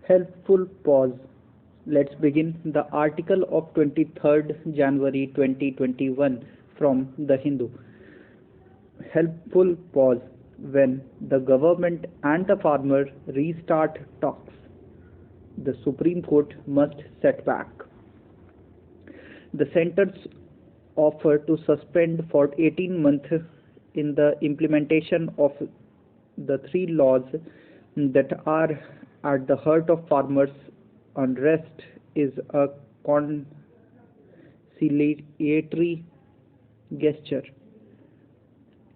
Helpful pause. Let's begin. The article of 23rd January 2021 from The Hindu. Helpful pause. When the government and the farmer restart talks, the Supreme Court must set back. The center's offer to suspend for 18 months in the implementation of the three laws that are at the heart of farmers' unrest is a conciliatory gesture.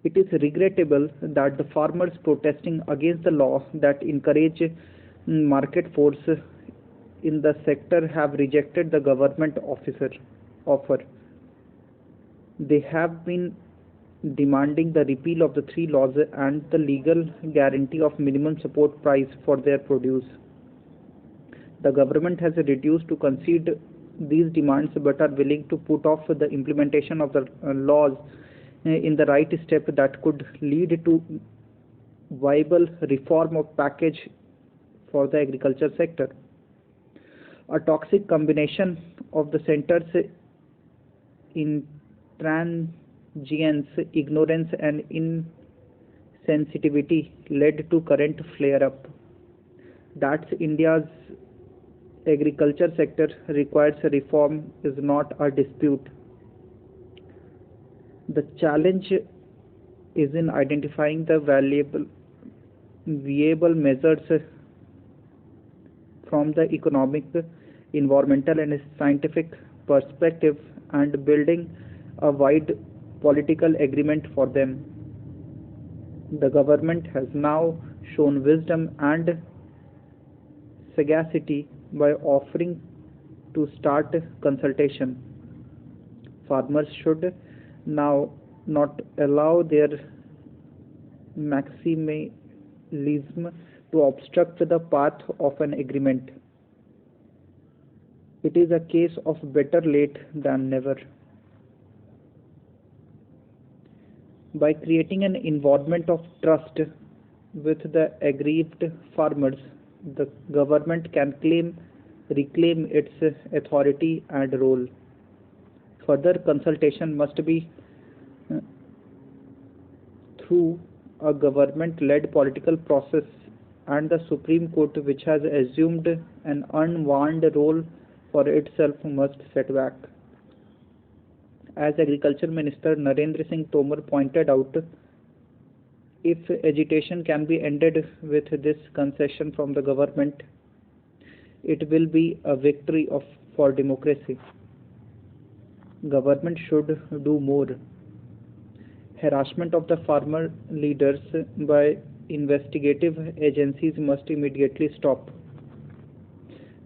It is regrettable that the farmers protesting against the law that encourage market force in the sector have rejected the government offer. They have been demanding the repeal of the three laws and the legal guarantee of minimum support price for their produce. The government has refused to concede these demands but are willing to put off the implementation of the laws in the right step that could lead to viable reform of package for the agriculture sector. A toxic combination of the center's intransigence, ignorance, and insensitivity led to current flare-up. That India's agriculture sector requires reform is not a dispute. The challenge is in identifying the viable measures from the economic, environmental, and scientific perspective and building a wide political agreement for them. The government has now shown wisdom and sagacity by offering to start consultation. Farmers should now not allow their maximalism to obstruct the path of an agreement. It is a case of better late than never. By creating an environment of trust with the aggrieved farmers, the government can reclaim its authority and role. Further consultation must be through a government-led political process, and the Supreme Court, which has assumed an unwarned role for itself, must set back. As Agriculture Minister Narendra Singh Tomar pointed out, if agitation can be ended with this concession from the government, it will be a victory for democracy. Government should do more. Harassment of the farmer leaders by investigative agencies must immediately stop.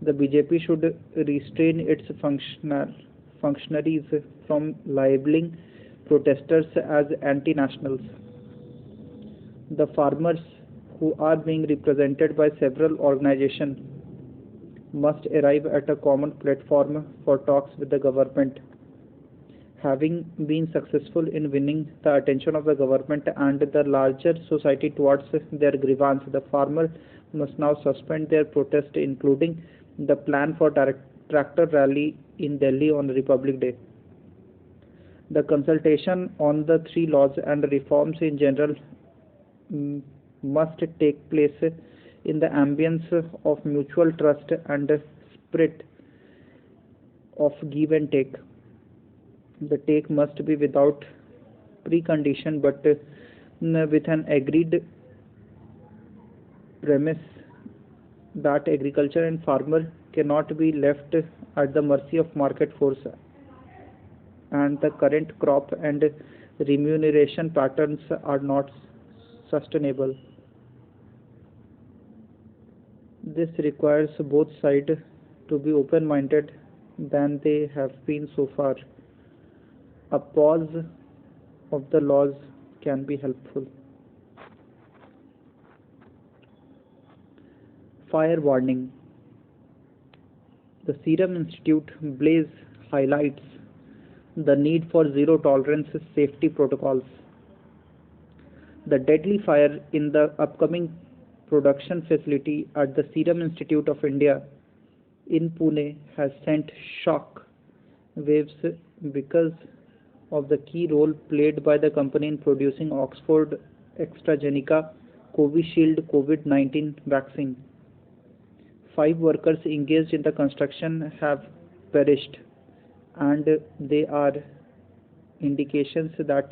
The BJP should restrain its functionaries from labeling protesters as anti-nationals. The farmers, who are being represented by several organizations, must arrive at a common platform for talks with the government. Having been successful in winning the attention of the government and the larger society towards their grievance, the farmers must now suspend their protest, including the plan for tractor rally in Delhi on Republic Day. The consultation on the three laws and reforms in general must take place in the ambience of mutual trust and spirit of give and take. The take must be without precondition but with an agreed premise that agriculture and farmer cannot be left at the mercy of market force, and the current crop and remuneration patterns are not sustainable. This requires both sides to be open-minded than they have been so far. A pause of the laws can be helpful. Fire warning. The Serum Institute Blaze highlights the need for zero tolerance safety protocols. The deadly fire in the upcoming production facility at the Serum Institute of India in Pune has sent shock waves because of the key role played by the company in producing Oxford AstraZeneca Covishield COVID-19 vaccine. 5 workers engaged in the construction have perished, and they are indications that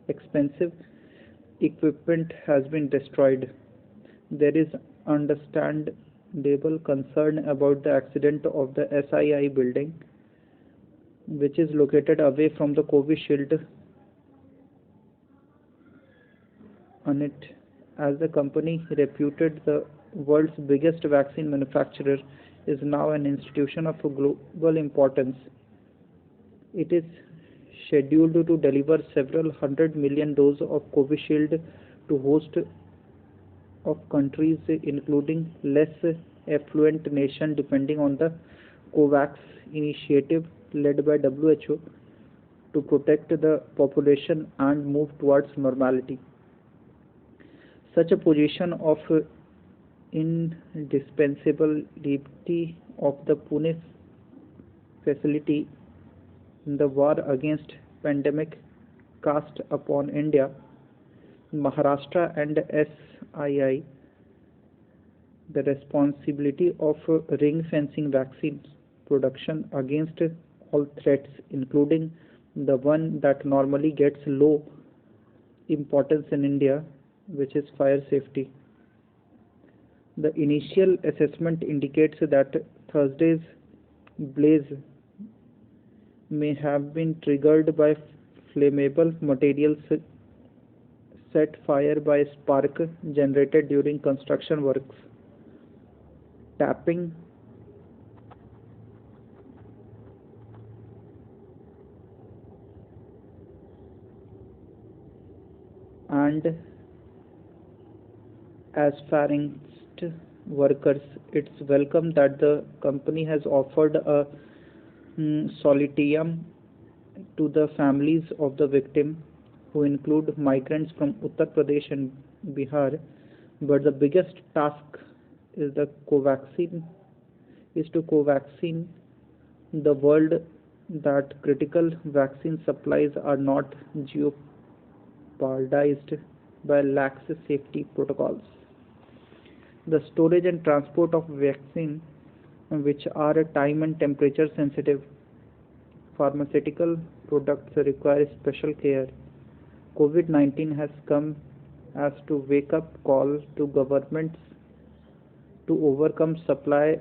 expensive equipment has been destroyed. There is understandable concern about the accident of the SII building, which is located away from the Covishield unit, as the company, reputed the world's biggest vaccine manufacturer, is now an institution of global importance. It is scheduled to deliver several 100 million doses of Covishield to host of countries including less affluent nations, depending on the COVAX initiative led by WHO to protect the population and move towards normality. Such a position of indispensability of the Pune facility in the war against pandemic cast upon India, Maharashtra and SII the responsibility of ring-fencing vaccine production against all threats, including the one that normally gets low importance in India, which is fire safety. The initial assessment indicates that Thursday's blaze may have been triggered by flammable materials set fire by spark generated during construction works. Tapping and aspharist workers, it's welcome that the company has offered a solitium to the families of the victim, who include migrants from Uttar Pradesh and Bihar. But the biggest task is to co-vaccine the world, that critical vaccine supplies are not jeopardized by lax safety protocols. The storage and transport of vaccine, which are time and temperature sensitive pharmaceutical products, require special care. COVID-19 has come as to wake up call to governments to overcome supply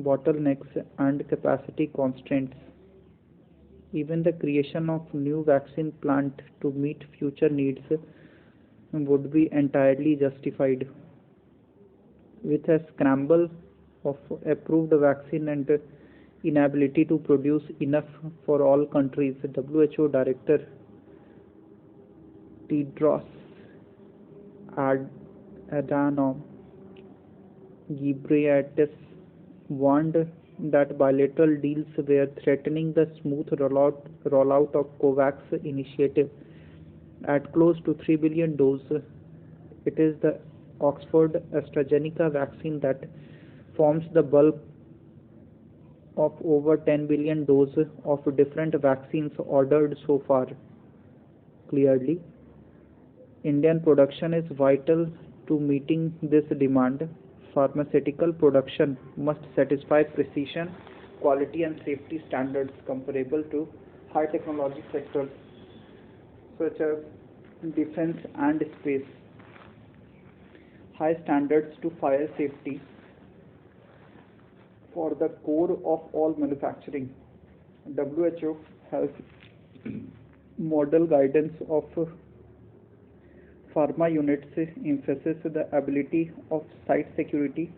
bottlenecks and capacity constraints. Even the creation of new vaccine plant to meet future needs would be entirely justified. With a scramble of approved vaccine and inability to produce enough for all countries, WHO Director Tedros Adhanom Ghebreyesus warned that bilateral deals were threatening the smooth rollout of COVAX initiative at close to 3 billion doses. It is the Oxford AstraZeneca vaccine that forms the bulk of over 10 billion doses of different vaccines ordered so far. Clearly, Indian production is vital to meeting this demand. Pharmaceutical production must satisfy precision, quality and safety standards comparable to high technology sectors such as defense and space. High standards to fire safety for the core of all manufacturing. WHO has model guidance of pharma units emphasizes the ability of site security,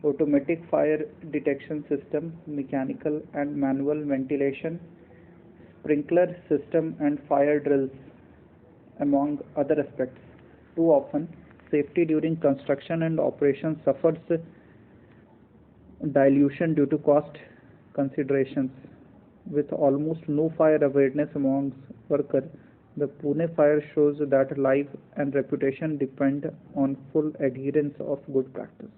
automatic fire detection system, mechanical and manual ventilation, sprinkler system and fire drills, among other aspects. Too often, safety during construction and operation suffers dilution due to cost considerations. With almost no fire awareness amongst workers, The Pune fire shows that life and reputation depend on full adherence of good practice.